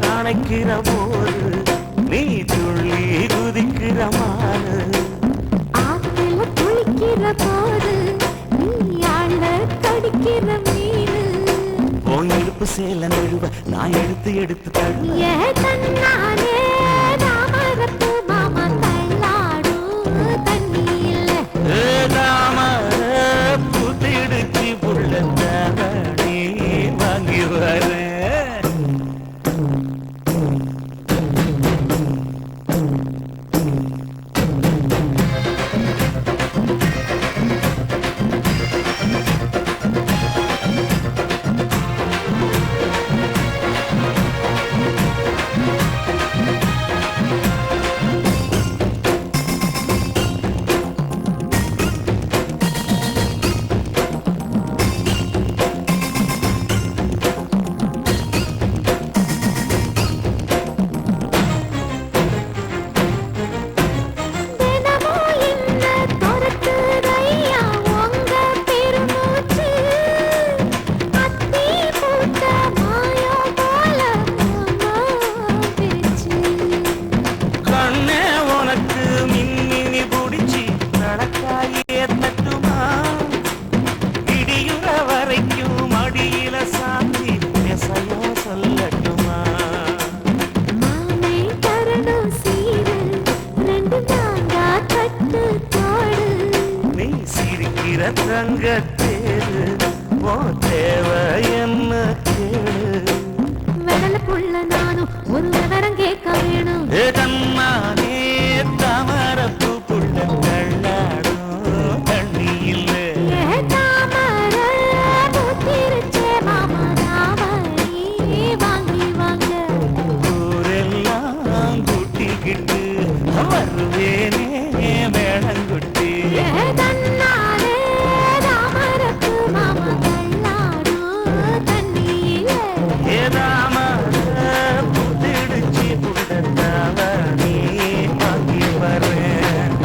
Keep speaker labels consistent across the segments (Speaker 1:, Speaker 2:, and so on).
Speaker 1: அணைக்கிற போது நீ துள்ளி குதிக்கிற மாறு,
Speaker 2: ஆத்துல குளிக்கிற போது நீ ஆள கடிக்கிற மீனு,
Speaker 1: உன் இடுப்பு சேல நழுவ நான் எடுத்து எடுத்து தழுவ
Speaker 2: தன்னாலே தாமரப்பு மாமா தள்ளாடும் தண்ணியில
Speaker 1: தாமர புத்திடுச்சி புள்ள நீ வாங்கி வர ரங்கத்தேரு ஓ தேவ என்ன கேளு
Speaker 2: வெடல புள்ள நானும் ஒரு விவரம் கேட்க வேணும்
Speaker 1: தன்னானே தாமரப்பு புள்ள கள்ளாடும் தண்ணி இல்லை
Speaker 2: தாமர பூத்திருச்சே மாமா தாவணி வாங்கி வாங்க
Speaker 1: ஊரெல்லாம் கூட்டிக்கிட்டு வருவேனே மேளங்குட்டி புத்திடுச்சி புள்ள நீ வாங்கி வரேன்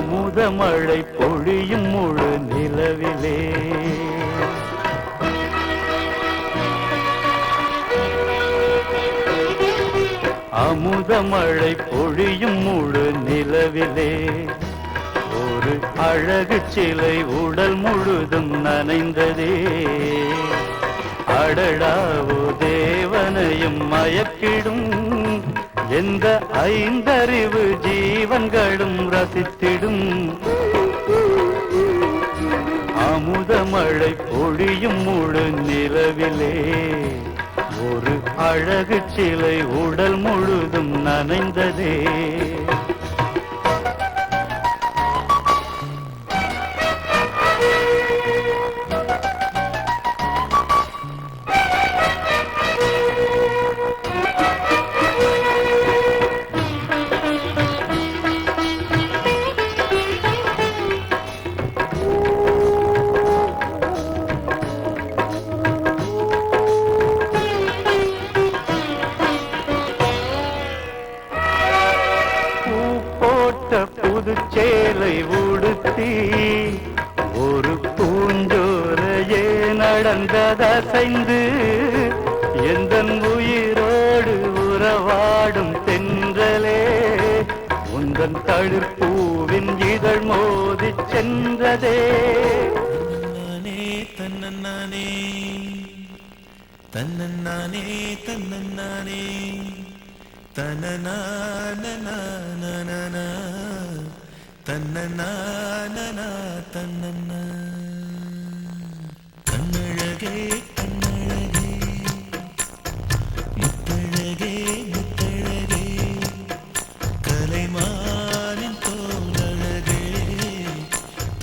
Speaker 1: அமுதமழை பொழியும் முழு நிலவிலே அமுதமழை பொழியும் முழு நிலவிலே ஒரு அழகு சிலை உடல் முழுதும் நனைந்ததே அடடாவோ தேவனையும் மயக்கிடும் எந்த ஐந்தறிவு ஜீவன்களும் ரசித்திடும் அமுதமழை பொழியும் முழு நிலவிலே ஒரு அழகு சிலை உடல் முழுதும் நனைந்ததே புதுச்சேலை உடுத்தி ஒரு பூஞ்சோரையே நடந்ததசைந்து எந்தன் உயிரோடு உறவாடும் தென்றலே உந்தன் தழுப்பூவின் இதழ் மோதி சென்றதே
Speaker 3: தன்னே தன்னே தன்னே தன்னனா தன்னனா தன்னனா கண்ணழகே கண்ணழகே முத்தழகே முத்தழகே கலைமானின் தோழழகே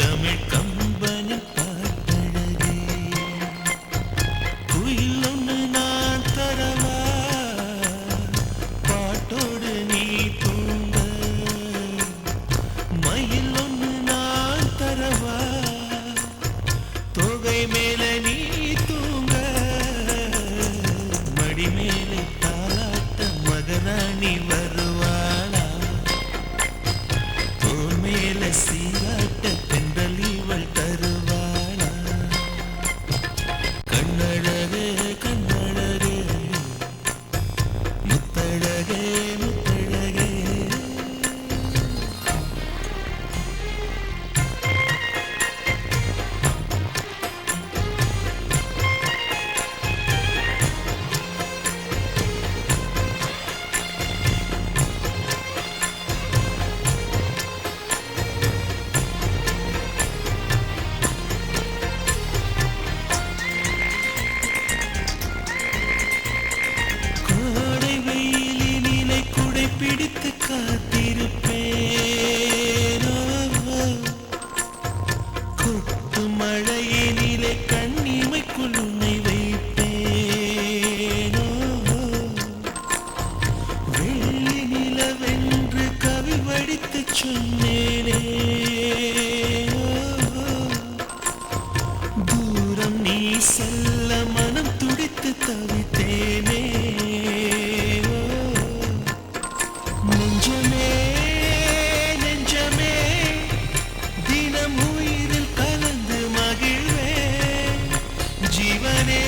Speaker 3: தமிழ் கம்பனின் பாட்டழகே குயில் ஒன்று நான் தரவா பாட்டோடு நீ தூங்க மயில் ஒன்று நான் தரவா தொகை மேல நீ தூங்க மடி மேலே தாலாட்ட மகராணி வருவாளா தோல் மேல சீராட்ட தென்றல் இவள் தருவாளா கண்ணழகே கண்ணழகே முத்தழகே முத்தழகே கோடை வெயிலினிலை குடை பிடித்து காத்திருப்பேனோ கொட்டு மழையினிலே கண்ணிமைக்குள் உன்னை வைப்பேனோ வெள்ளி நிலவென்று கவி வடித்து சொன்னேனே தூரம் நீ செல்ல மனம் துடித்து தவித்தேனே நெஞ்சமே நெஞ்சமே தினம் உயிரில் கலந்து மகிழ்வே ஜீவனே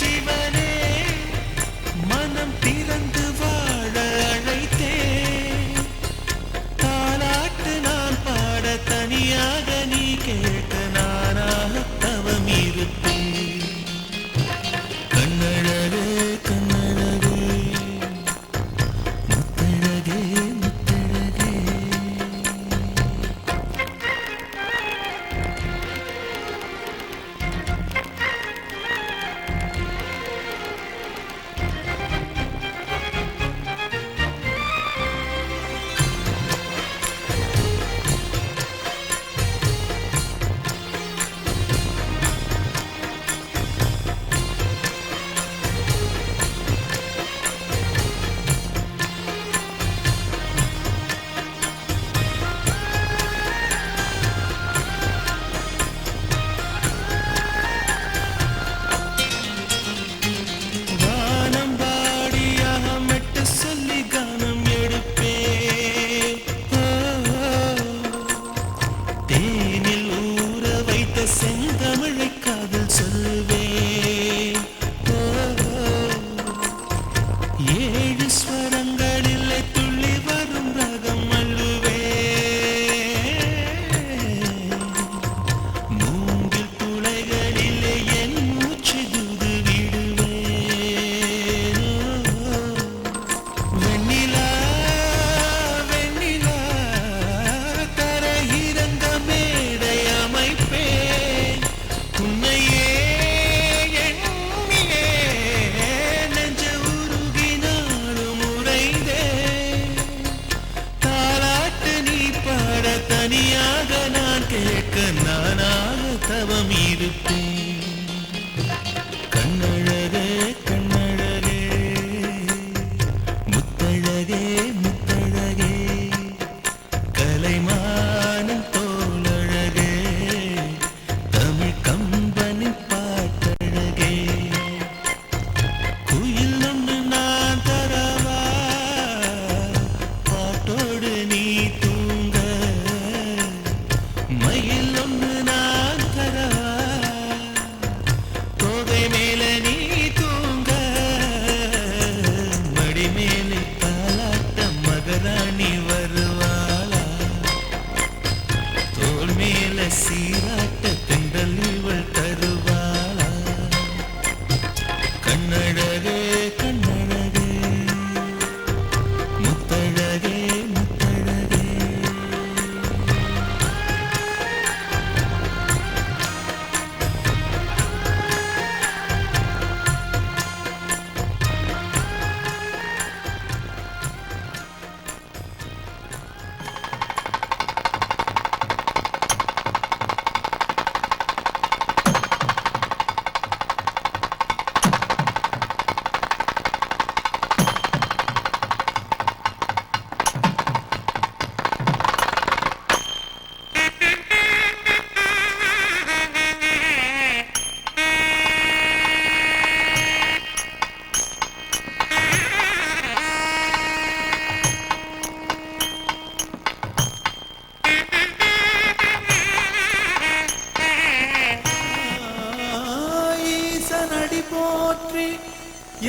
Speaker 3: ஜீவனே மனம் திறந்து வாழ அழைத்தே தாலாட்டு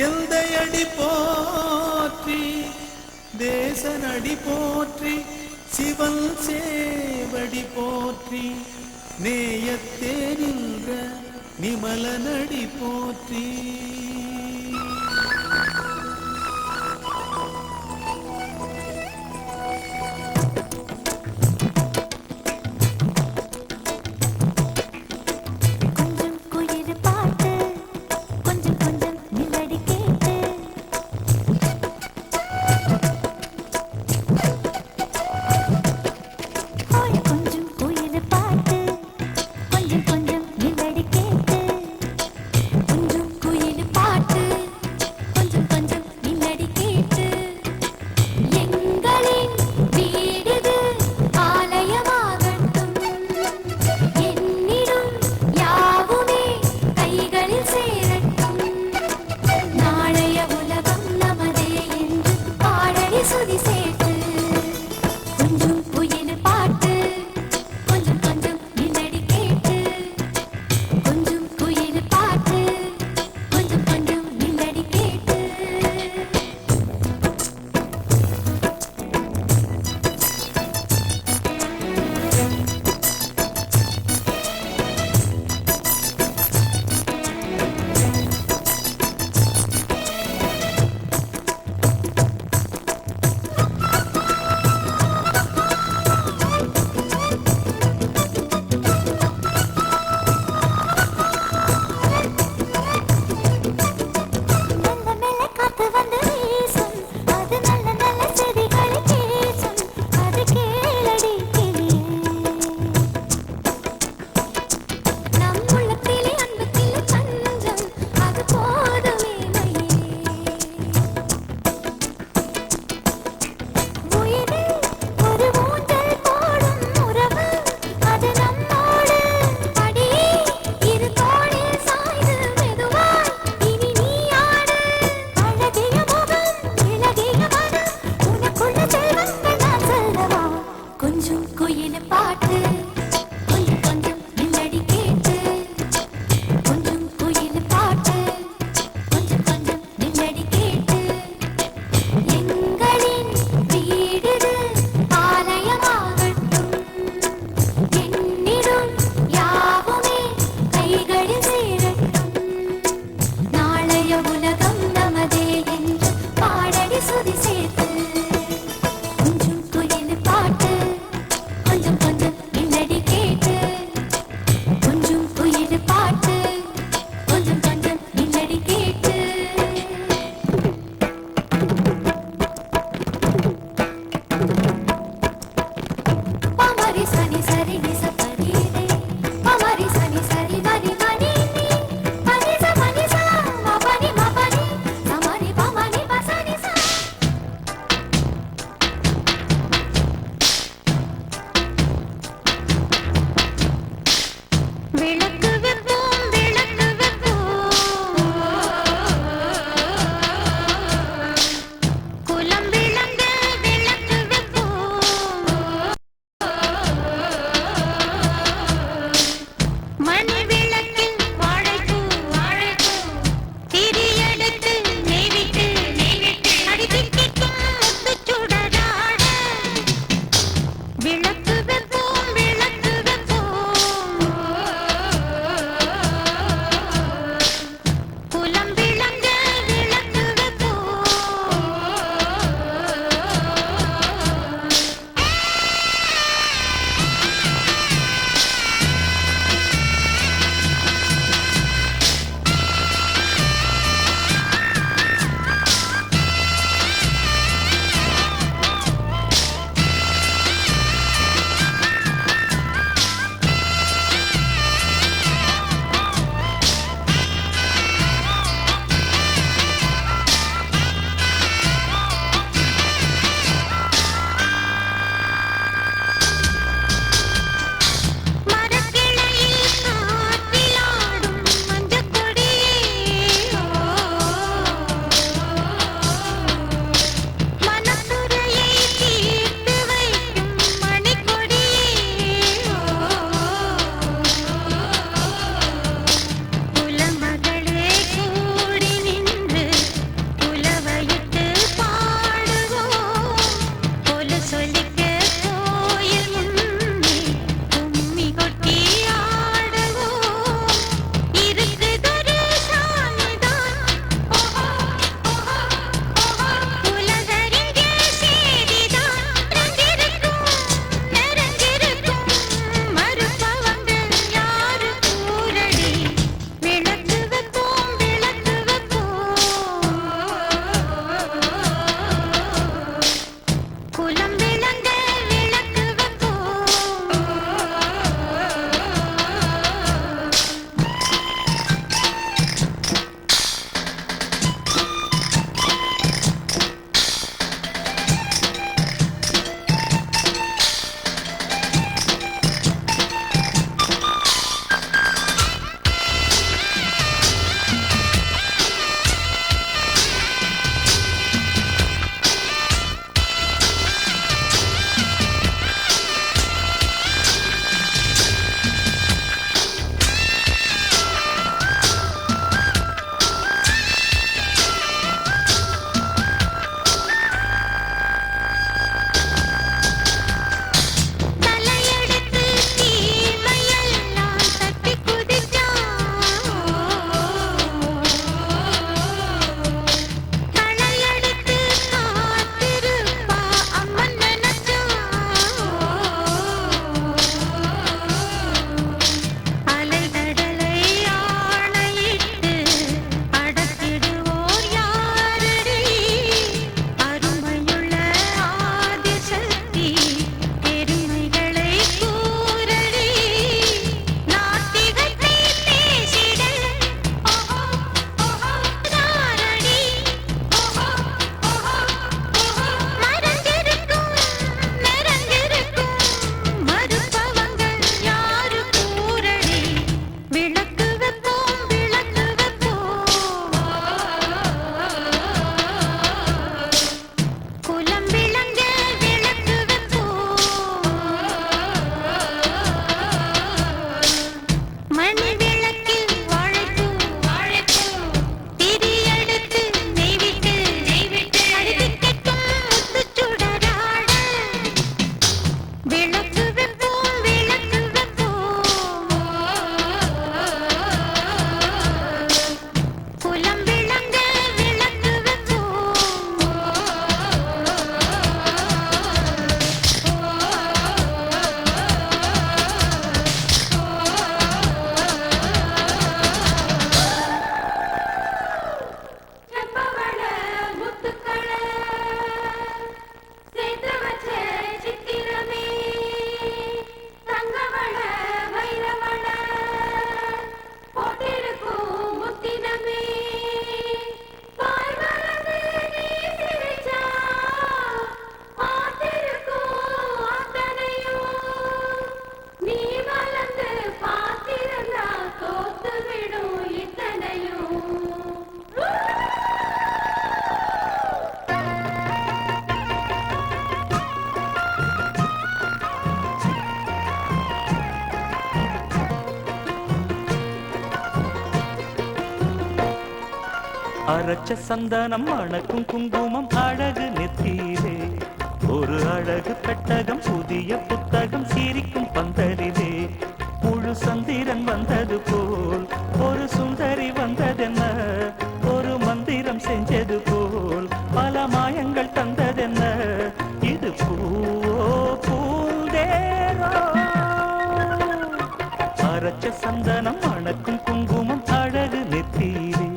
Speaker 3: எந்தையடி போற்றி தேசனடி போற்றி சிவன் சேவடி போற்றி நேயத்தே நின்ற நிமலனடி போற்றி.
Speaker 1: அரைச்ச சந்தனம் மணக்கும் குங்குமம் அழகு நெத்தியிலே ஒரு அழகு பெட்டகம் புதிய புத்தகம் சிரிக்கும் பந்தலிலே முழு சந்திரன் வந்தது போல் ஒரு சுந்தரி வந்ததென்ன ஒரு மந்திரம் செஞ்சது போல் பல மாயங்கள் தந்ததென்ன இது பூவோ பூந்தேரோ அரைச்ச சந்தனம் மணக்கும் குங்குமம் அழகு நெத்தியிலே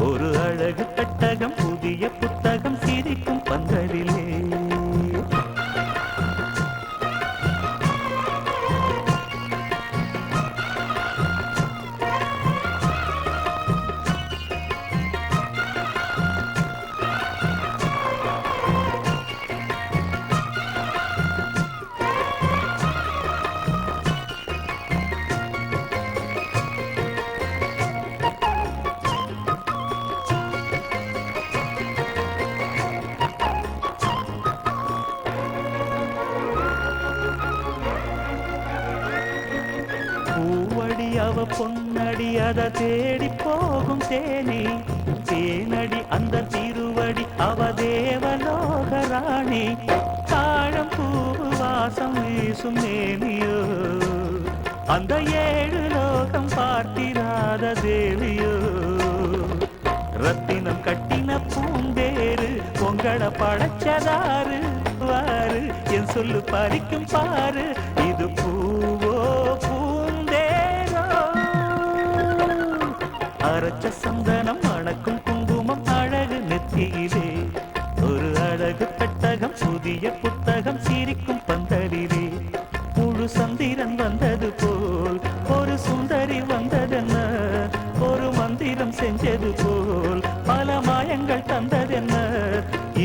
Speaker 1: ஒரு அழகு பெட்டகம் புதிய புத்தகம் சிரிக்கும் பந்தலிலே பூவடி அவ பொன்னடி அத தேடி போகும் தேனி தேனடி அந்த திருவடி அவ தேவலோக ராணி தாழம் பூ வாசம் வீசும் நேமியோ அந்த ஏழு லோகம் பார்த்திராத தேவியோ ரத்தினம் கட்டின பூந்தேரு உங்களை படைச்சதாரு வாரு என் சொல்லு பறிக்கும் பாரு இது பூவோ பூந்தேரோ அரைச்ச சந்தனம் மணக்கும் குங்குமம் அழகு நெத்தியிலே ஒரு அழகு பெட்டகம் புதிய புத்தகம் சிரிக்கும் பந்தலிலே முழு சந்திரன் வந்தது போல் ஒரு சுந்தரி வந்ததென்ன ஒரு மந்திரம் செஞ்சது போல் பல மாயங்கள் தந்ததென்ன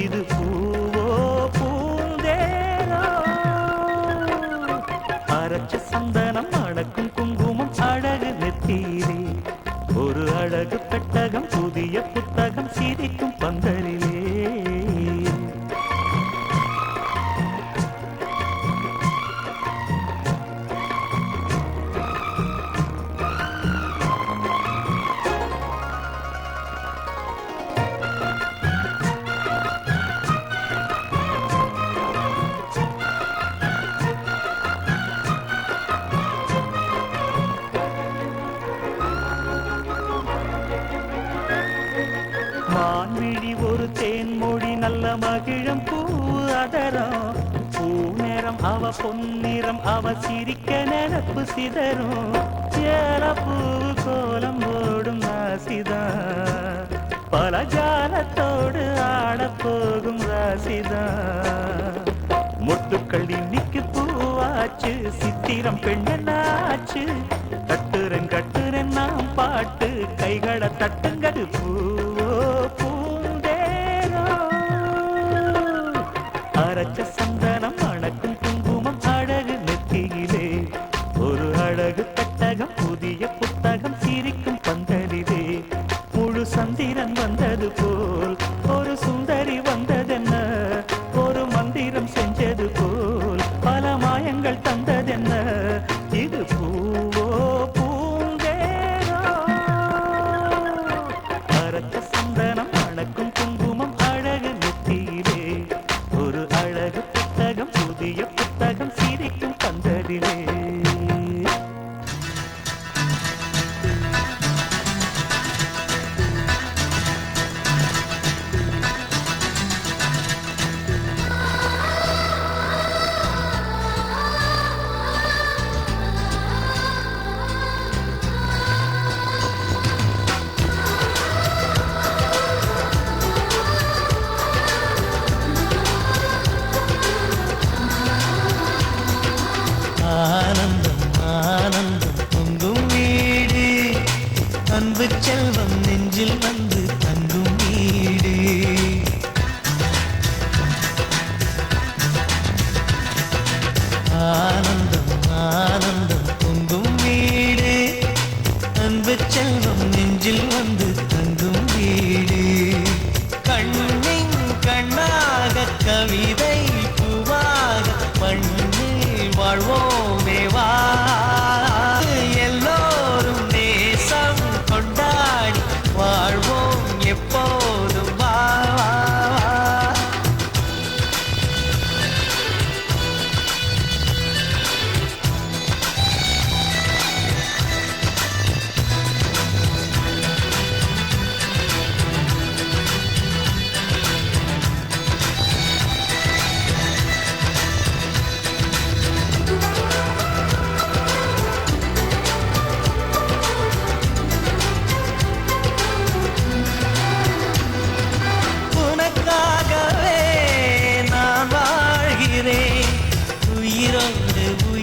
Speaker 1: இது பூவோ பூந்தேரோ அரைச்ச சந்தனம் மணக்கும் குங்குமம் அழகு நெத்தியிலே ஒரு அழகு பெட்டகம் புதிய புத்தகம் சிரிக்கும் பந்தலிலே மான்விழி ஒரு தேன்மொழி நல்ல மகிழம் பூ அதரம் பூநேரம் அவ பொன்னிறம் அவ சிரிக்க நினப்பு சிதறும் ஏலப்பூ கோலம் ஓடும் ராசிதான் பல ஜாலத்தோடு ஆடப்போகும் ராசிதான் முட்டுக்கள் இன்னைக்கு பூவாச்சு சித்திரம் பெண்ணாச்சு கட்டுரன் நாம் பாட்டு கைகளை தட்டுங்கது பூவோ பூந்தேரோ அரைச்ச சந்தனம் மணக்கும் குங்குமம் அழகு நெத்தியிலே ஒரு அழகு பெட்டகம் புதிய புத்தகம் சிரிக்கும் பந்தலிலே முழு சந்திரன் வந்தது போல் ஒரு சுந்தரி வந்ததென்ன ஒரு மந்திரம் செஞ்சது போல் பல மாயங்கள் தந்ததென்ன இது பூவோ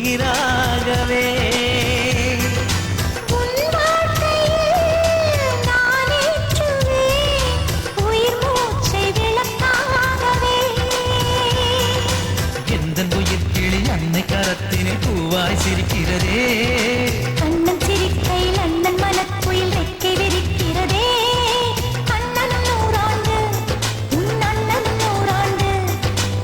Speaker 1: நீராகவே
Speaker 2: உன் வாழ்க்கையில் நான் ஏற்றுவேன் உயிர் மூச்சை விளக்காகவே.
Speaker 1: எந்த உயிர் கிளி அன்னை கரத்தினை பூவாய் சிரிக்கிறதே
Speaker 2: கண்ணன் சிரிக்கையில் அண்ணன் மனக்குயில் வெக்கை விரிக்கிறதே. அண்ணனும் நூறாண்டு உன் அண்ணனும் நூறாண்டு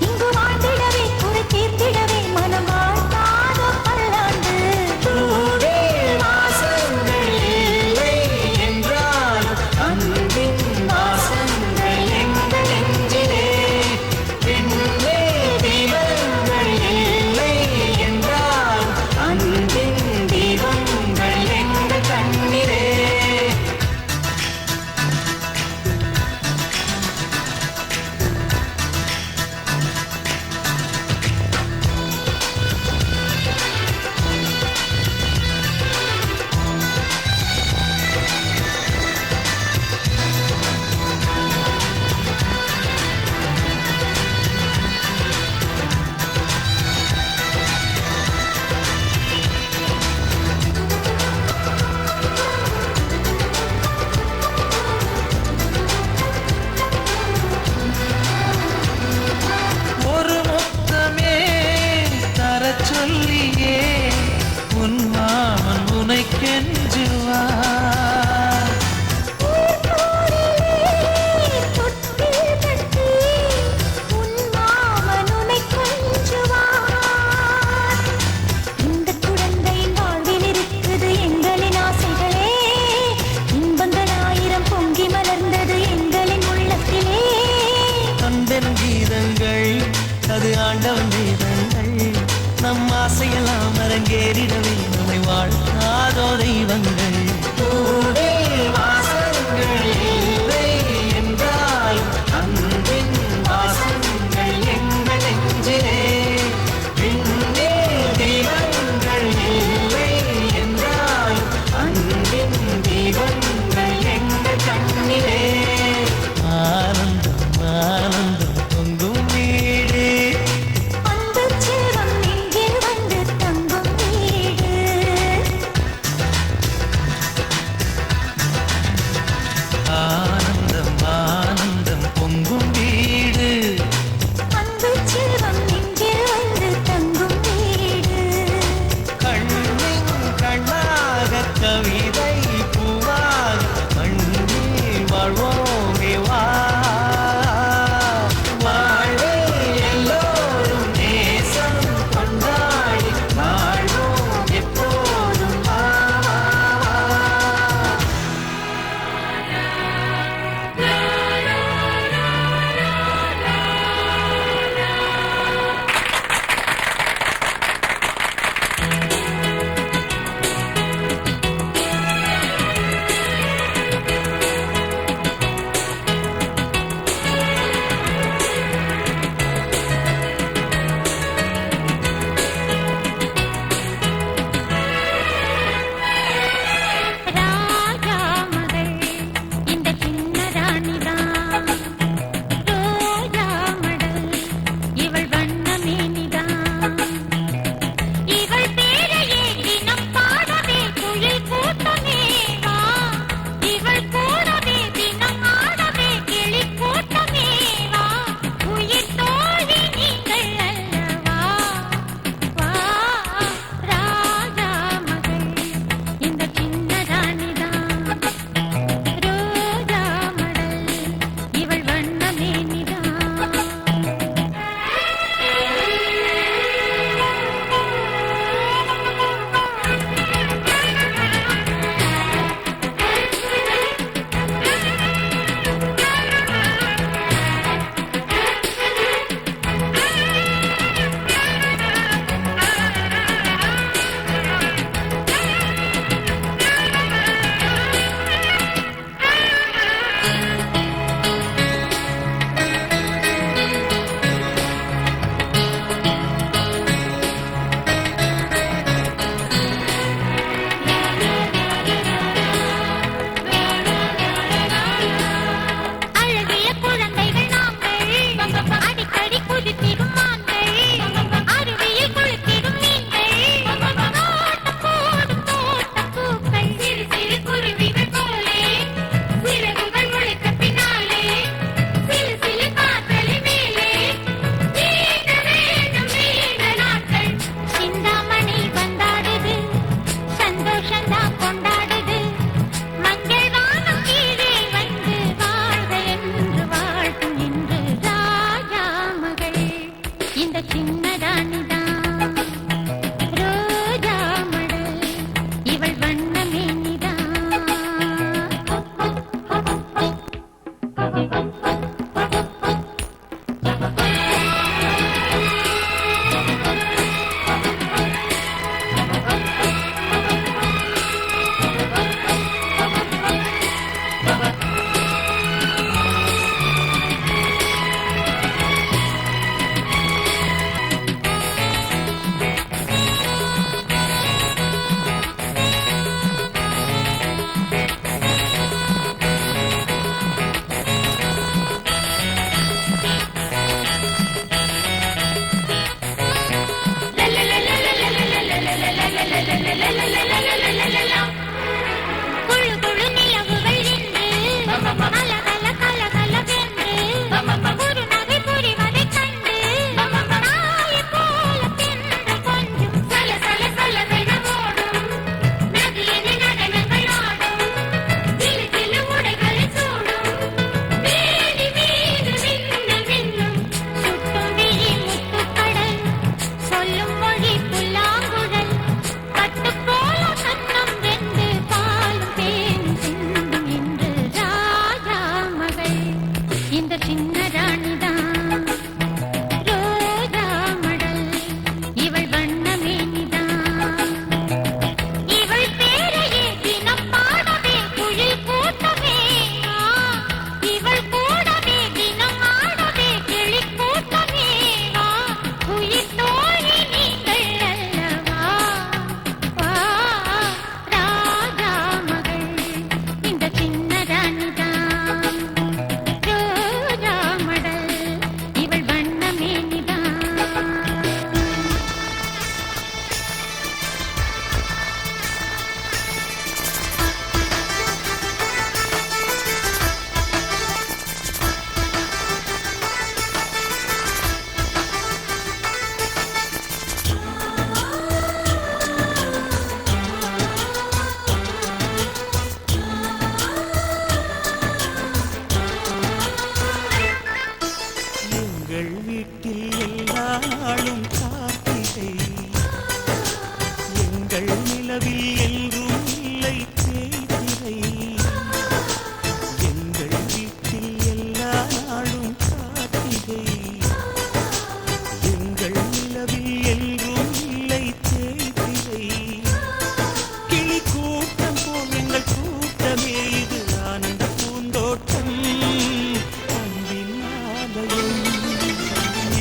Speaker 2: இங்கு வாழ்ந்திடவே குறை தீர்த்திடவே மனம் வாழ்த்தாதோ பல்லாண்டு.
Speaker 1: பூவில் வாசங்கள் இல்லை என்றாலும் அன்பின் வாசங்கள் எங்கள் நெஞ்சிலே. பெண்ணே தீபங்கள் இல்லை என்றாலும் அன்பின் தீபங்கள் எங்கள் கண்ணிலே. ஒரு முத்தமே தரச் சொல்லியே உன் மாமன் உனை கெஞ்சுவார்.
Speaker 2: தொட்டில் கட்டி உன் மாமன் உன்னை கொஞ்சுவார். இந்த குழந்தையின் வாழ்வில் இருக்குது எங்களின் ஆசைகளே. இன்பங்கள் ஆயிரம் பொங்கி மலர்ந்தது எங்களின் உள்ளத்திலே.
Speaker 1: கண்டெனும் கீதங்கள் அது ஆண்டவன் கீதங்கள். நம் ஆசையெல்லாம் அரங்கேறிடவே நம்மை வாழ்த்தாதோ தெய்வங்கள். பூவில் வாசங்கள் இல்லை என்றாலும் அன்பின் வாசங்கள் எங்கள் நெஞ்சிலே. பெண்ணே தெய்வங்கள் இல்லை என்றாலும் அன்பின் தீபங்கள் எங்கள் கண்ணிலே. ஆனந்தம் ஆனந்தம் பொங்கும் வீடு
Speaker 2: அன்பு செல்வம் நெஞ்சில் வந்து தங்கும் வீடு.
Speaker 3: நிலவில் என்றும் இல்லை தேய்திரை எங்கள் வீட்டில் எல்லா நாளும் காத்திரை எங்கள் நிலவில் என்றும் இல்லை தேய்திரை கிளி கூட்டம் போல் எங்கள் கூட்டமே இது ஆனந்த பூந்தோட்டம் அன்பின் ஆலயம்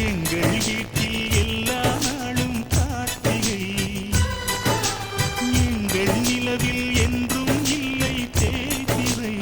Speaker 3: எங்கள் வீட்டில் எல்லா நாளும் காத்திரை எங்கள் நிலவில் என்றும் இல்லை தேய்திரை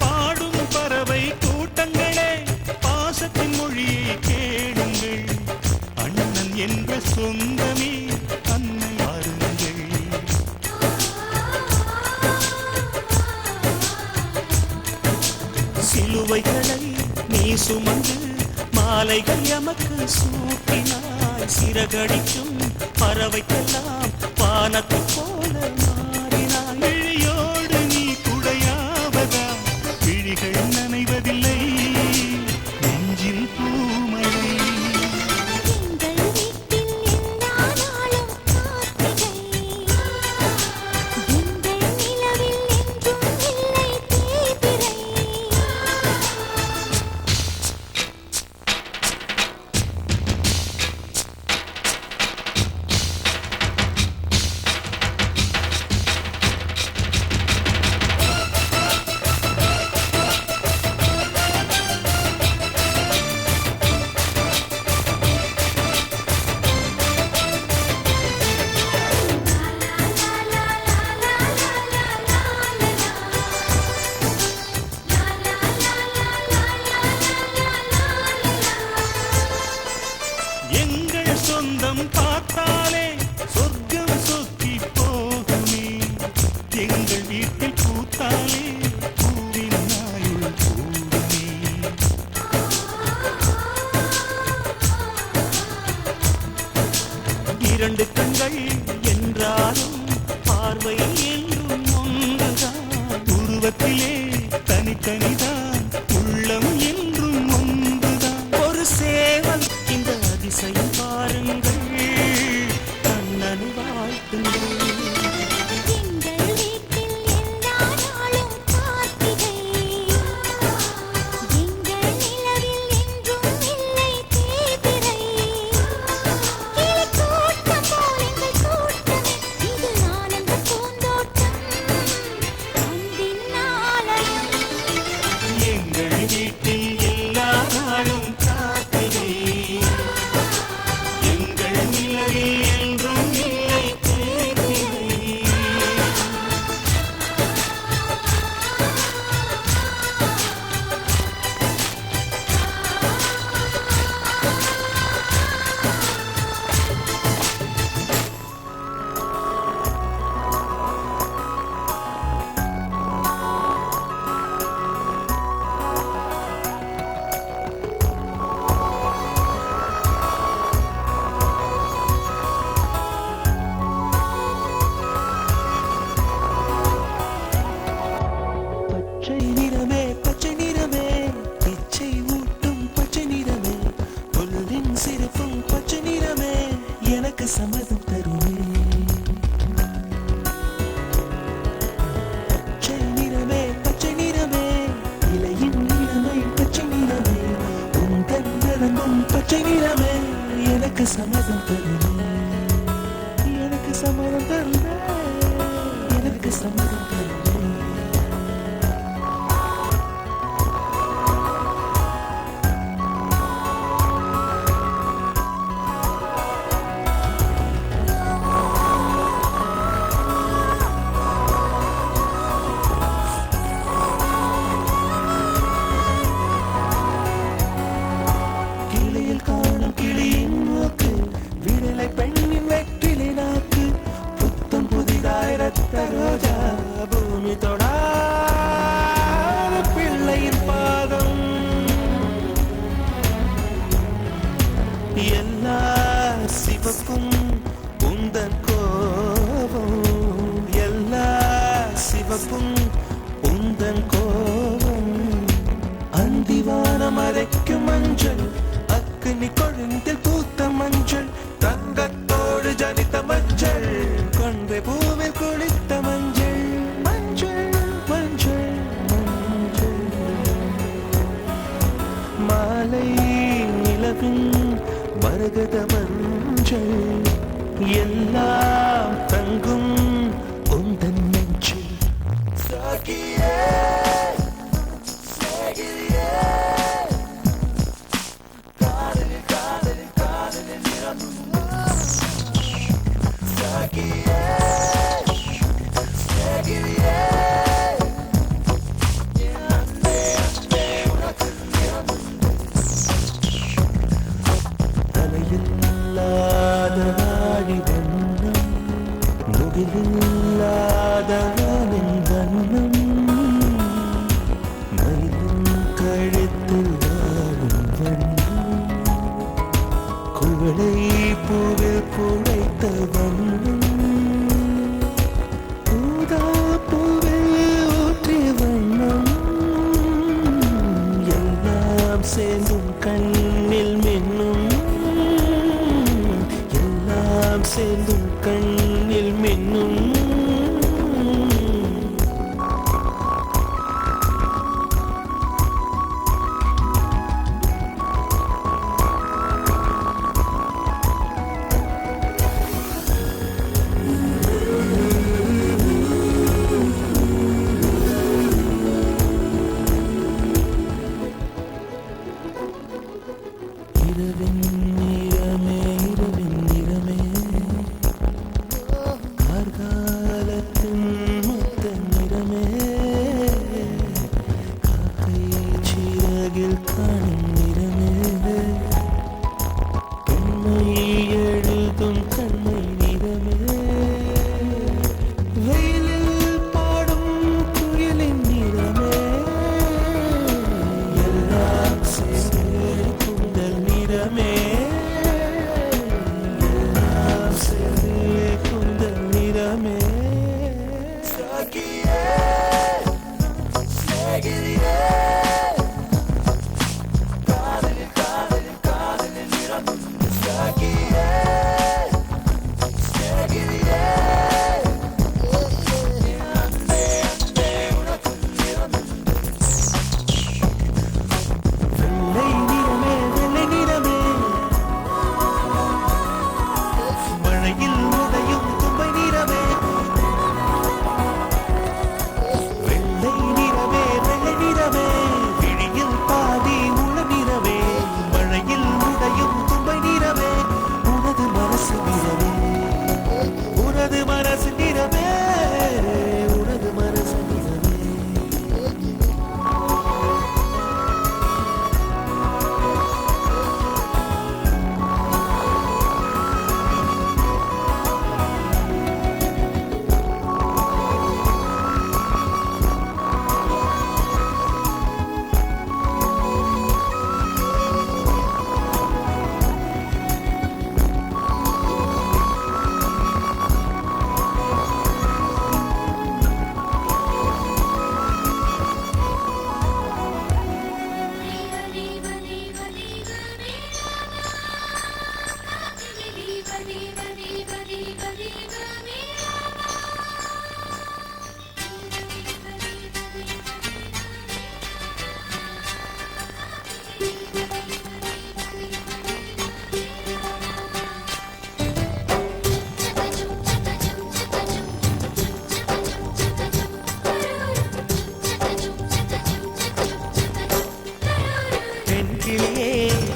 Speaker 3: பாடும் பறவை கூட்டங்களே பாசத்தின் மொழியை கேளுங்கள் அண்ணன் என்ற சொந்தமே அன்னை அருங்கள் சிலுவைகளை நீ சுமந்து மாலைகள் எமக்கு சூட்டினாய் சிறகடிக்கும் பறவைக்கெல்லாம் வானத்து போல மாறினாய் விழியோடு நீ குடையாவதா விழிகள் நனைவதில்லை நெஞ்சில் பூமழை
Speaker 2: எங்கள் வீட்டில் எல்லா நாளும் காத்திரை எங்கள் நிலவில் என்றும் இல்லை தேய்திரை
Speaker 3: எங்கள் சொந்தம் பார்த்தாலே சொர்க்கம் சொக்கி போகுமே எங்கள் வீட்டில் பூத்தாலே பூவின் நாயுள் கூடுமே இரண்டு கண்கள் என்றாலும் பார்வை என்றும் ஒன்றுதான் உருவத்திலே தனித்தனிதான் உள்ளம் என்றும் ஒன்றுதான் ஒரு சேவல் இந்த அதிசயம் பாருங்கள் கண்ணனை வாழ்த்துங்கள்
Speaker 2: எங்கள் வீட்டில் எல்லா நாளும் காத்திரை எங்கள் நிலவில் என்றும் இல்லை தேய்திரை கிளி கூட்டம் போல் எங்கள் கூட்டமே இது ஆனந்த பூந்தோட்டம் அன்பின் ஆலயம்
Speaker 3: எங்கள் வீட்டில் எல்லா நாளும் காத்திரை எங்கள் நிலவில் என்றும் இல்லை தேய்திரை பச்சை நிறமே இச்சை ஊட்டும் பச்சை நிறமே பொருளின் சிறப்பும் பச்சை நிறமே எனக்கு சம்மதம் தருமே பச்சை நிறமே இலையின் நிறமை பச்சை நிறமே உங்கள் நலங்கும் பச்சை நிறமே எனக்கு சம்மதம் தருமே எனக்கு சம்மதம் தருமே எனக்கு சம்மதம் தருமே கிளியில் காணும் கிளியின் மூக்கு விரலை பெண்ணின் வெற்றிலை சிவக்கும் உந்தன் கோபம் எல்லா சிவக்கும் உந்தன் கோபம் அந்திவானம் மறைக்கும் மஞ்சள் அக்னி கொழுந்தில் பூத்த மஞ்சள் தங்கத்தோடு ஜனித்த மஞ்சள் கொன்றை பூவில் குளித்த மஞ்சள் மஞ்சள் மஞ்சள் மஞ்சள் மாலை நிலவின் மரகத மஞ்சள் எல்லாம் தங்கும் உந்தன் நெஞ்சில் சாகியே சாகியே காதலி காதலி காதலி நிறம் சாகியே சாகியே தலையில்லாத நாடி வண்ணம் முகிலில்லாத வானின் வண்ணம் மயிலும் கழுத்தில் வாழும் வண்ணம் குவளை பூவில் குழைத்த வண்ணம் ஊதா பூவில் ஊற்றிய வண்ணம் எல்லாம் சேர்ந்தும் கண்ணில் மின்னும் எல்லாம் சேர்ந்தும் கண்ணில் மின்னும் இரவின் நிறமே இரவின் நிறமே கார்காலத்தின் மொத்த நிறமே காக்கை சிறகில் காணும் நிறமே பெண்மை எழுதும் கண்மை நிறமே வெயிலில் பாடும் குயிலின் நிறமே எல்லாம் சேர்ந்து குந்தல் நிறமே எல்லாம் சேர்ந்து குந்தல் நிறமே சாகியே சாகியே காதலி காதலி காதலி நிறம் சாகியே சாகியே அன்பே அன்பே உனக்கு நிறம் வெள்ளை நிறமே மழையில் உதையும் தும்பை நிறமே வெள்ளை நிறமே விழியில் பாதி உள நிறமே மழையில் உதையும் தும்பை நிறமே உனது மனசு நிறமே உனது மனசு நிறமே உனது மனசு நிறமே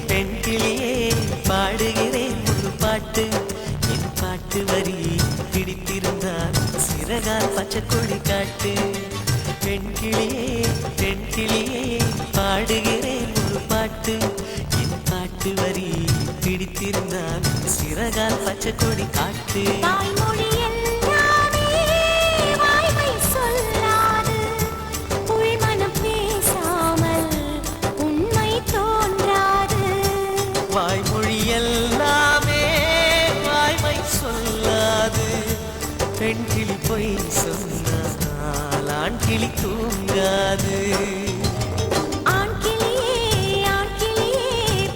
Speaker 3: பெண்கிளியே பாடுகிறேன் ஒரு பாட்டு என் பாட்டு வரி பிடித்திருந்தால் சிறகால் பச்சை கொடி காட்டு பெண்கிளியே பாடுகிறேன் ஒரு பாட்டு என் பாட்டு வரி பிடித்திருந்தால் சிறகால் பச்சை கொடி காட்டு
Speaker 2: தாய்மொழி எல்லாமே வாய்மை சொல்லாது உள்மனம் பேசாமல் உண்மை தோன்றாது
Speaker 3: வாய்மொழி எல்லாமே வாய் பெண் கிளி பொய் சொன்னால் ஆண் கிளி தூங்காது.
Speaker 2: ஆண் கிளியே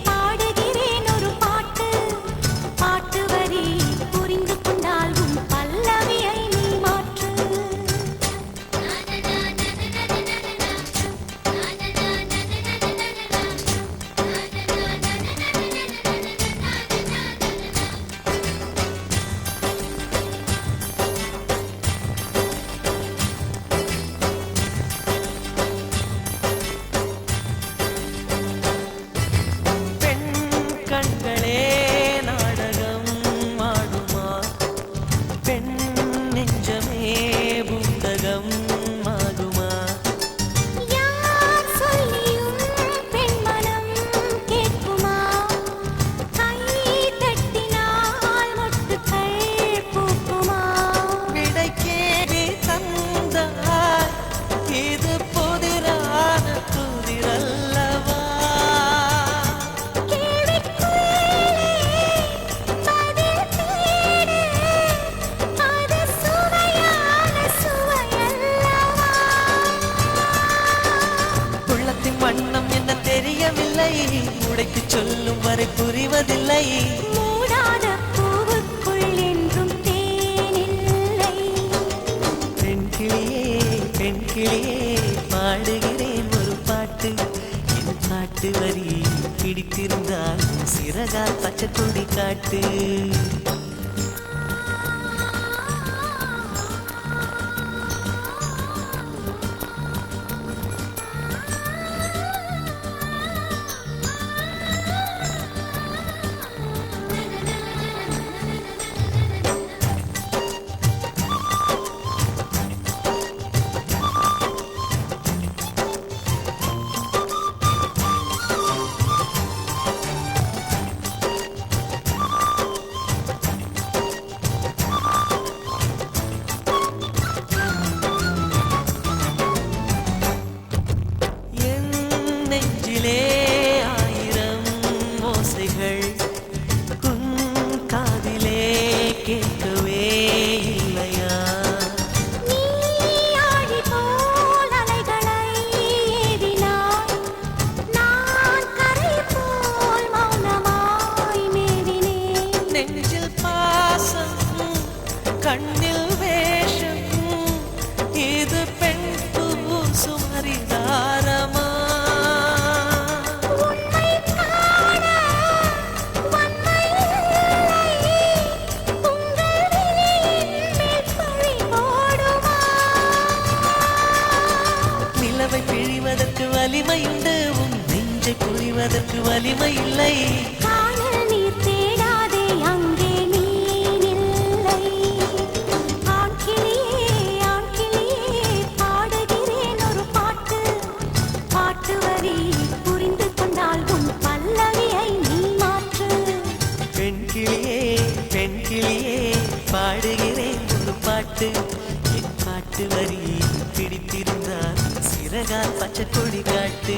Speaker 2: பாடுகிறேன் ஒரு பாட்டு. பாட்டு வரி புரிந்து கொண்டால் உன் பல்லவியை நீ மாற்று.
Speaker 3: பெண் கண்களே நாடகம் ஆடுமா, பெண் நெஞ்சமே புத்தகம் ஆகுமா.
Speaker 2: யார் சொல்லியும் பெண் மனம் கேட்குமா? கை தட்டினால் மொட்டுக்கள் பூக்குமா?
Speaker 3: விடைக்கேறி தந்தாய் இது புதிரான புதிரல்லவா.
Speaker 2: கேள்விக்குள்ளே பதில் தேடு. அது சுவையான சுவையல்லவா?
Speaker 3: உள்ளத்தின் வண்ணம் என்ன தெரியவில்லை, உடைத்துச் சொல்லும் வரை புரிவதில்லை.
Speaker 2: மூடாத பூவுக்குள் என்றும் தேனில்லை.
Speaker 3: பெண் கிளியே பாடுகிறேன் ஒரு பாட்டு. என் பாட்டு வரி பிடித்திருந்தால் சிறகால் பச்சை கொடி காட்டு. என் நெஞ்சிலே ஆயிரம் ஓசைகள் உன் காதிலே கேட்கவே இல்லையா.
Speaker 2: நீ ஆழி போல் அலைகளை ஏவினாய். நான் கரை போல் மௌனமாய் மேவினேன்.
Speaker 3: நெஞ்சில் பாசம் கண்ணில் வேஷம் இது பெண் பூசும் ஹரிதாரமா.
Speaker 2: உன்னை காண வன்மை இல்லை. உங்கள் விழியின் மேல் பழி போடுமா?
Speaker 3: நிலவை பிழிவதற்கு வலிமையுண்டு, உன் நெஞ்சை புரிவதற்கு வலிமை இல்லை.
Speaker 2: காணல் நீர் தேடாதே அங்கே நீனில்லை. ஆண் கிளியே பாடுகிறேன் ஒரு பாட்டு. பாட்டு வரி புரிந்து கொண்டால் உன் பல்லவியை நீ மாற்று.
Speaker 3: பெண் கிளியே பாடுகிறேன் ஒரு பாட்டு. என் பாட்டு வரி பிடித்திருந்தால் சிறகால் பச்சை கொடி காட்டு.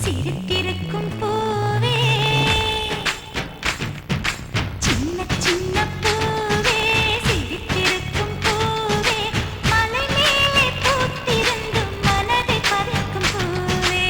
Speaker 2: சிரித்திருக்கும் பூவே சின்ன சின்ன பூவே சிரித்திருக்கும் பூவே மலை மேலே பூத்திருந்தும் மனதை பறிக்கும் பூவே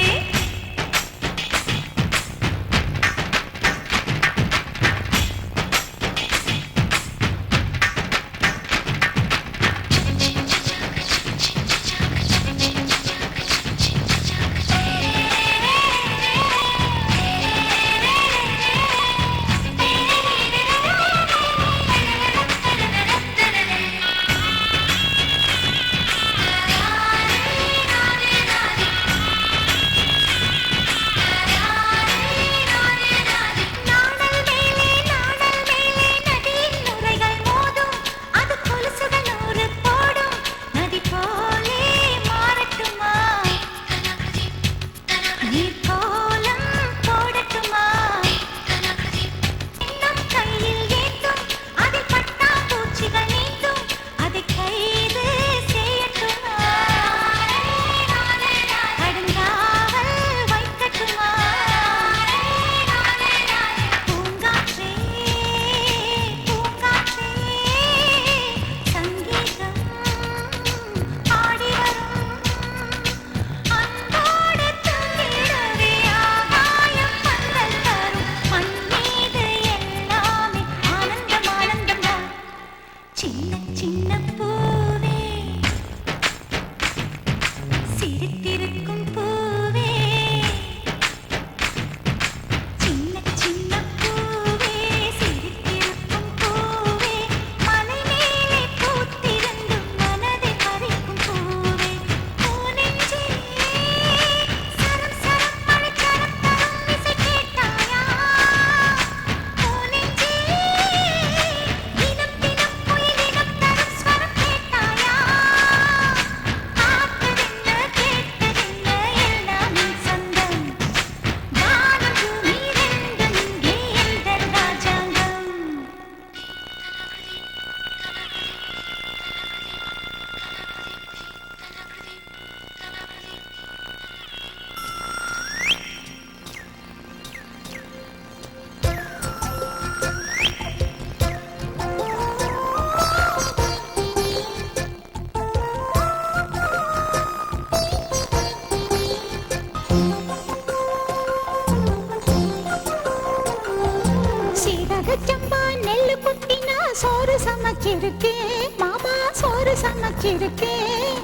Speaker 2: சம்பா நெல்லு குத்தினா சோறு சமைச்சிருக்கேன் மாமா சோறு சமைச்சிருக்கேன்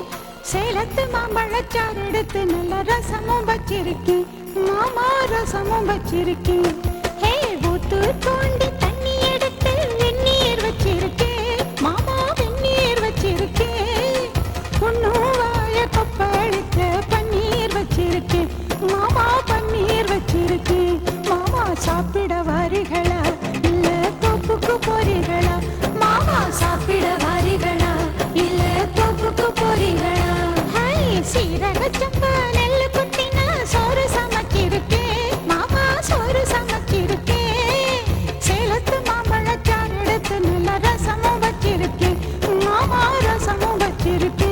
Speaker 2: சேலத்து மாம்பழச்சாறு எடுத்து நல்ல ரசமும் வச்சிருக்கேன் மாமா ரசமும் வச்சிருக்கேன் ஹே ஊத்து தோண்டி தண்ணி எடுத்து வெந்நீர் வச்சிருக்கேன் மாமா வெந்நீர் வச்சிருக்கேன் ஒன்னும் வாய கொப்பளிக்க பன்னீர் வச்சிருக்கேன் மாமா பன்னீர் வச்சிருக்கேன் மாமா சாப்பிட வாரிகளா இல்ல தோப்புக்கு போறீங்களா மாமா சாப்பிட வாரிகளா இல்ல தோப்புக்கு போறீங்களா ஹாய் சீரக சம்பா நெல்லு குத்தினா சோறு சமைச்சிருக்கேன் மாமா சோறு சமைச்சிருக்கேன் சேலத்து மாம்பழச்சாறு எடுத்து நல்ல ரசமும் வச்சிருக்கேன் மாமா ரசமும் வச்சிருக்கேன்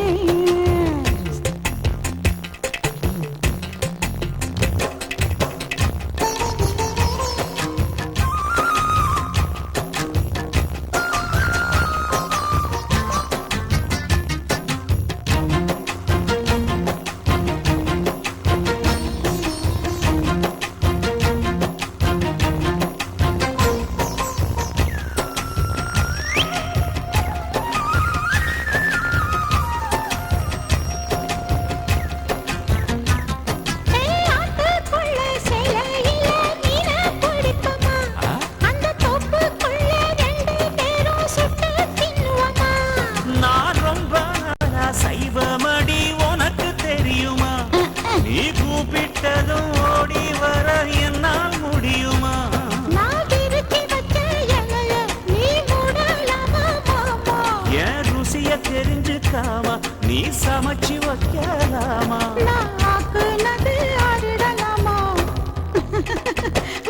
Speaker 1: தெரிஞ்சுக்காமா நீ சமைச்சு வைக்கலாமா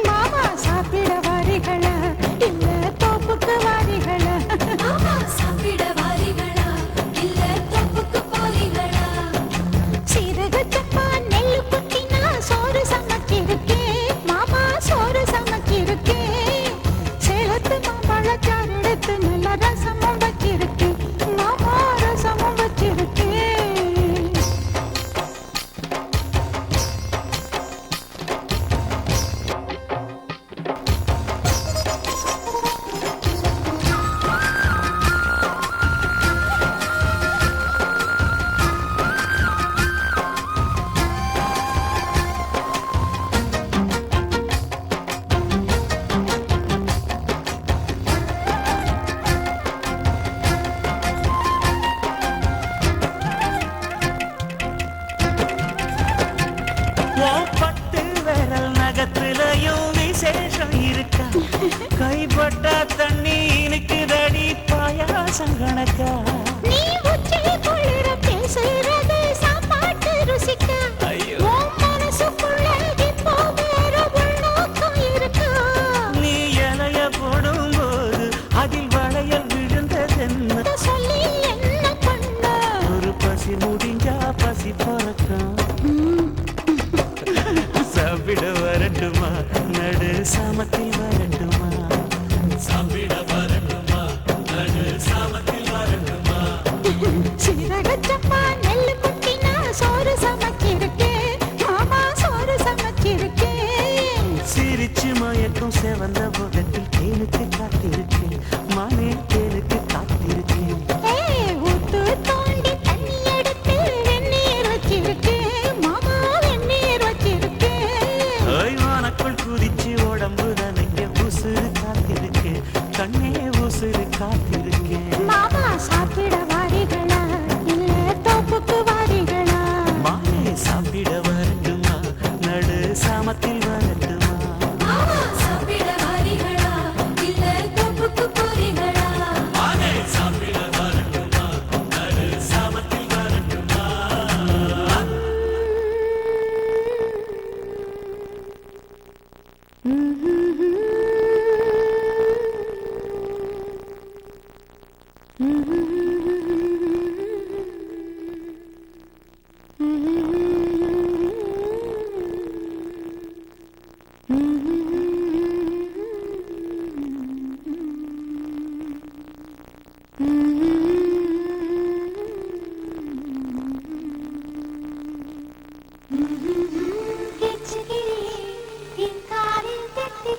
Speaker 2: மாமா சாப்பிட வாரிகளா இல்ல தோப்புக்கு வாரிகளா மாமா சாப்பிட வாரிகளா இல்ல தோப்புக்கு போறீங்களா சீரக சப்பா நெல்லு குத்தினா சோறு
Speaker 1: இதுலயும் விசேஷம் இருக்கா கைப்பட்டா தண்ணி இனிக்குதடி பாயாசம் கணக்கா
Speaker 2: நீ உச்சி குளிர பேசுறது சாப்பாட்டு ருசிக்க
Speaker 1: ஐயோ.
Speaker 2: உன் மனசுக்குள்ள இப்போ வேற உள்நோக்கம் இருக்கா
Speaker 1: நீ இலைய போடும்போது அதில் வளையல் விழுந்ததென்ன
Speaker 2: இத சொல்லி என்ன பண்ண
Speaker 1: ஒரு பசி முடிஞ்சா பசி பிறக்கும் சாப்பிட வரட்டுமா நடு சாமத்தில் வரட்டுமா சாப்பிட வரட்டுமா நடு சாமத்தில் வரட்டுமா
Speaker 2: சீரகச்சப்பா நெல்லு குட்டினா சோறு சமைச்சிருக்கேன் மாமா சோறு சமைச்சிருக்கேன்
Speaker 1: சிரிச்சு மயக்கம் செவந்த முகத்தில் தேனுக்கு காத்திருக்கேன் மானே தேனுக்கு காத்திருக்கேன்
Speaker 2: ஊத்து தோண்டி தண்ணி எடுத்து வெந்நீர் வச்சிருக்கேன் மாமா வெந்நீர் வச்சிருக்கேன்
Speaker 1: ஓய்வானக்குள் குதிச்சு உடம்பு நனைக்க உசுறு காத்திருக்கேன் கண்ணே உசுறு காத்திருக்கேன்
Speaker 2: மாமா சாப்பிட வாரிகளா இல்ல தோப்புக்கு வாரிகளா
Speaker 1: மானே சாப்பிட வரட்டுமா நடு சாமத்தில் வரட்டுமா
Speaker 2: மாமா சாப்பிட வாரிகளா இல்ல தோப்புக்கு போறீங்களா
Speaker 1: மானே சாப்பிட வரட்டுமா நடு சாமத்தில் வரட்டுமா
Speaker 2: என் காலில் தட்டி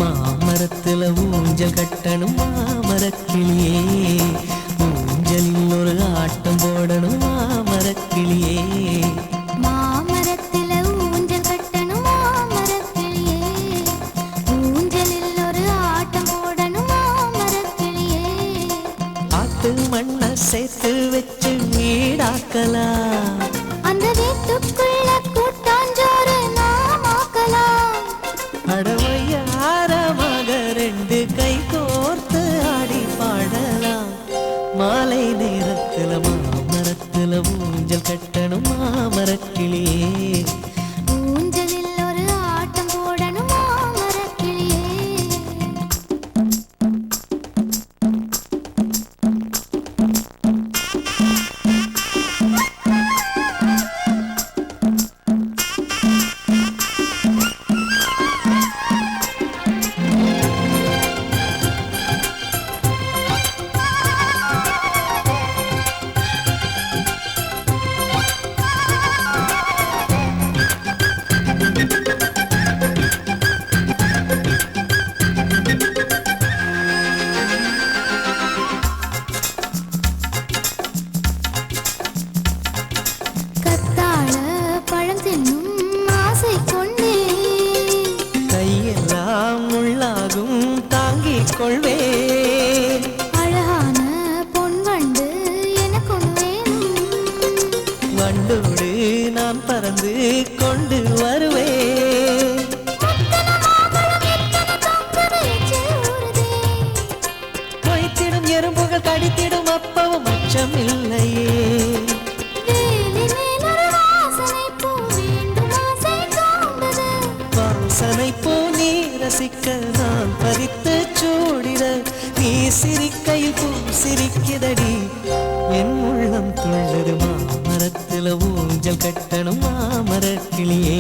Speaker 3: மாமரத்துல ஊஞ்சல் கட்டணும் மாமரக்கிளியே, ஊஞ்சலில் ஒரு ஆட்டம் போடணும் மாமரக்கிளியே.
Speaker 2: மாமரத்தில ஊஞ்சல் கட்டணும் மாமரக்கிளியே, ஊஞ்சலில் ஒரு ஆட்டம் போடணும் மாமரக்கிளியே.
Speaker 3: ஆட்டு மண்ண சேர்த்து வச்சு வீடாக்கலாம்,
Speaker 2: அந்த வீட்டுக்குள்ள கூட்டாஞ்சோறு நாம் ஆக்கலாம்.
Speaker 3: அடவையாரமாக ரெண்டு கை கோர்த்து ஆடி பாடலாம். மாலை நேரத்துல மாமரத்துல ஊஞ்சல் கட்டணும் மாமரக்கிளியே,
Speaker 2: ஊஞ்சலில் ஒரு ஆட்டம் போடணும் மாமரக்கிளியே. கத்தாழ பழம் தின்னும் ஆசை கொண்டே,
Speaker 3: கையெல்லாம் உள்ளாகும் தாங்கிக் கொள்வேன்.
Speaker 2: அழகான பொன் வண்டு எனக்கொன்று வேணும்.
Speaker 3: வண்டோடு நான் பறந்து கொண்டு வருவேன். மொய்த்திடும் எறும்புகள் கடித்திடும் அப்பவும் அச்சம் இல்லையே. வாசனை பூ நீ ரசிக்க நான் பறித்து சூடிட, நீ சிரிக்கையில் பூ சிரிக்குதடி, என் உள்ளம் துள்ளது. மாமரத்துல ஊஞ்சல் கட்டணும் மாமரக்கிளியே,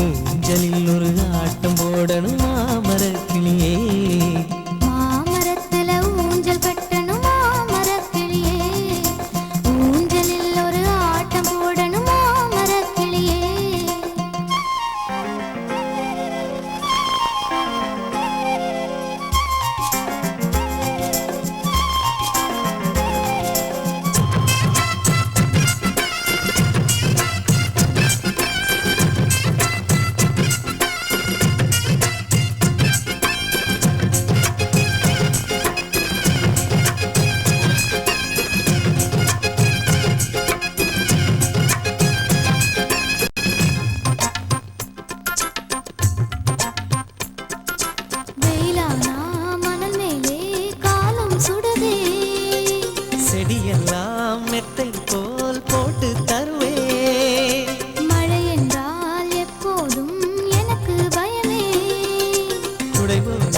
Speaker 3: ஊஞ்சலில் ஒரு ஆட்டம் போடணும் மாமரக்கிளியே.
Speaker 2: மாமரத்தில ஊஞ்சல் கட்டணும் மாமரக்கிளியே, ஊஞ்சலில் ஒரு ஆட்டம் போடணும் மாமரக்கிளியே. வெயிலானா மணல் மேலே காலம் சுடுதே,
Speaker 3: செடியெல்லாம் மெத்தை போல் போட்டு தருவே.
Speaker 2: மழை என்றால் எப்போதும் எனக்கு பயமே.
Speaker 3: குடை போல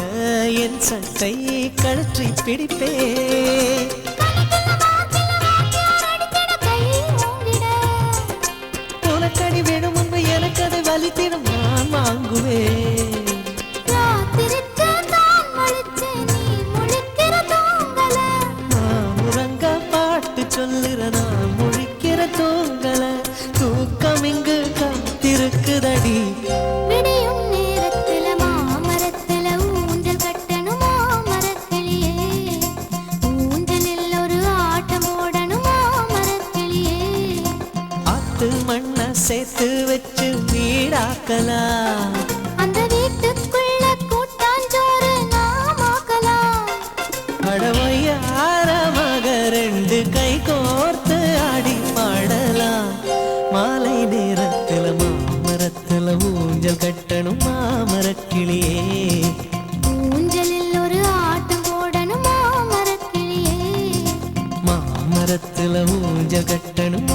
Speaker 3: என் சட்டை கழற்றி பிடிப்பே. உனக்கடி விடும் முன்பு எனக்கு அதை வலித்திடும் நான் வாங்குவேன். நான் உறங்க பாட்டு சொல்லுற நான் முழிக்கிற தூங்கல, தூக்கம் இங்கு காத்திருக்குதடி.
Speaker 2: விடியும் நேரத்தில மாமரத்தில ஊஞ்சல் கட்டணும் மாமரக்கிளியே, ஊஞ்சலில் ஒரு ஆட்டம் போடணும் மாமரக்கிளியே.
Speaker 3: ஆத்து மண்ண சேர்த்து வச்சு வீடாக்கலாம்,
Speaker 2: அந்த வீட்டுக்குள்ள கூட்டாஞ்சோறு நாம் ஆக்கலாம்.
Speaker 3: அடவையாரமாக ரெண்டு கை கோர்த்து ஆடி பாடலாம். மாலை நேரத்துல மாமரத்துல ஊஞ்சல் கட்டணும் மாமரக்கிளியே,
Speaker 2: ஊஞ்சலில் ஒரு ஆட்டம் போடணும் மாமரக்கிளியே.
Speaker 3: மாமரத்துல ஊஞ்சல் கட்டணும்